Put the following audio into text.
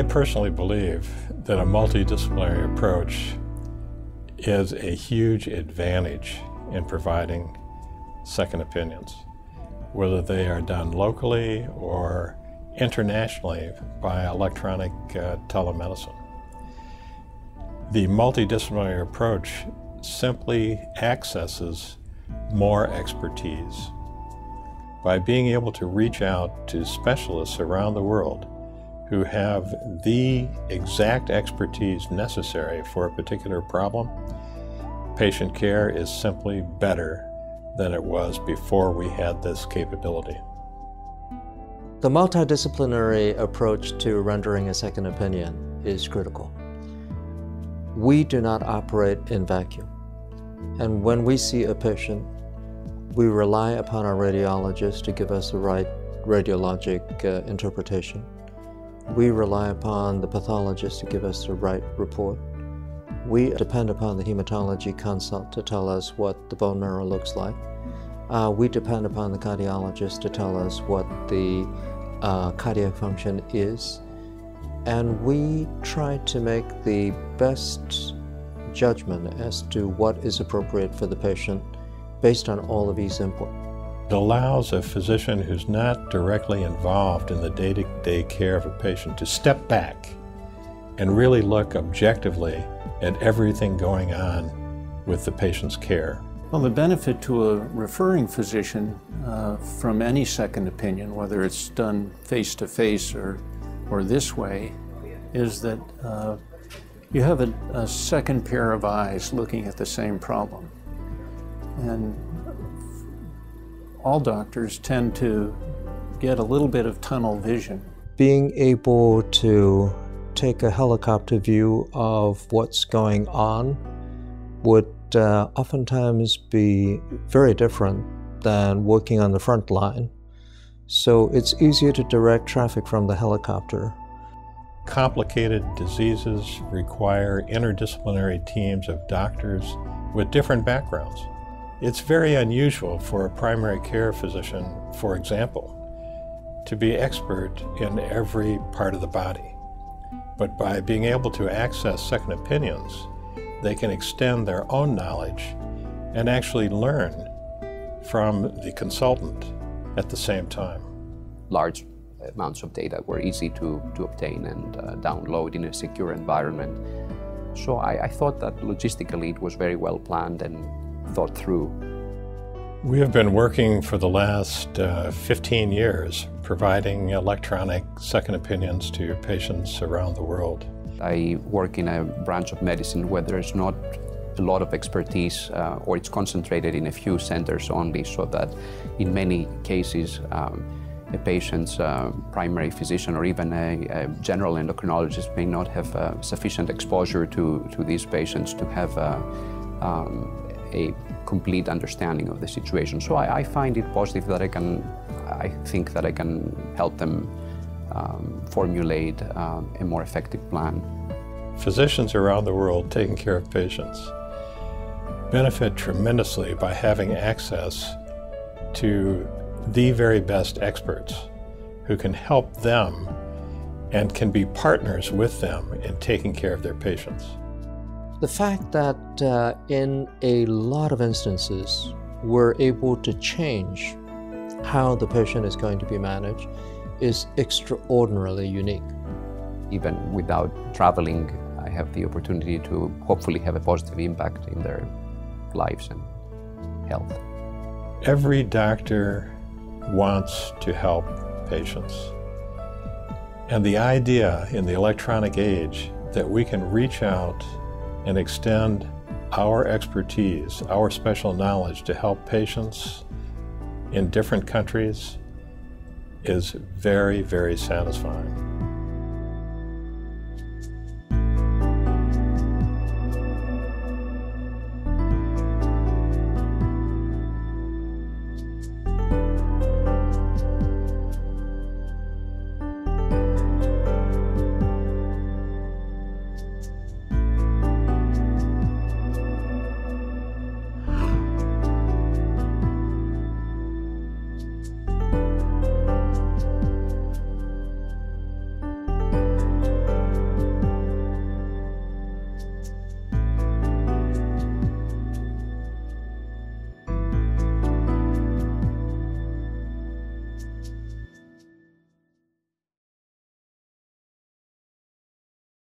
personally believe that a multidisciplinary approach is a huge advantage in providing second opinions, whether they are done locally or internationally by electronic telemedicine. The multidisciplinary approach simply accesses more expertise. By being able to reach out to specialists around the world who have the exact expertise necessary for a particular problem, patient care is simply better than it was before we had this capability. The multidisciplinary approach to rendering a second opinion is critical. We do not operate in vacuum. And when we see a patient, we rely upon our radiologist to give us the right radiologic interpretation. We rely upon the pathologist to give us the right report. We depend upon the hematology consult to tell us what the bone marrow looks like. We depend upon the cardiologist to tell us what the cardiac function is. And we try to make the best judgment as to what is appropriate for the patient based on all of these input. It allows a physician who's not directly involved in the day-to-day care of a patient to step back and really look objectively at everything going on with the patient's care. Well, the benefit to a referring physician from any second opinion, whether it's done face-to-face or this way, is that you have a second pair of eyes looking at the same problem. And all doctors tend to get a little bit of tunnel vision. Being able to take a helicopter view of what's going on would oftentimes be very different than working on the front line. So it's easier to direct traffic from the helicopter. Complicated diseases require interdisciplinary teams of doctors with different backgrounds. It's very unusual for a primary care physician, for example, to be expert in every part of the body. But by being able to access second opinions, they can extend their own knowledge and actually learn from the consultant at the same time. Large amounts of data were easy to obtain and download in a secure environment. So I thought that logistically it was very well planned and thought through. We have been working for the last 15 years providing electronic second opinions to patients around the world. I work in a branch of medicine where there's not a lot of expertise or it's concentrated in a few centers only, so that in many cases a patient's primary physician or even a general endocrinologist may not have sufficient exposure to these patients to have a complete understanding of the situation. So I find it positive that I think that I can help them formulate a more effective plan. Physicians around the world taking care of patients benefit tremendously by having access to the very best experts who can help them and can be partners with them in taking care of their patients. The fact that in a lot of instances we're able to change how the patient is going to be managed is extraordinarily unique. Even without traveling, I have the opportunity to hopefully have a positive impact in their lives and health. Every doctor wants to help patients. And the idea in the electronic age that we can reach out and extend our expertise, our special knowledge to help patients in different countries is very, very satisfying.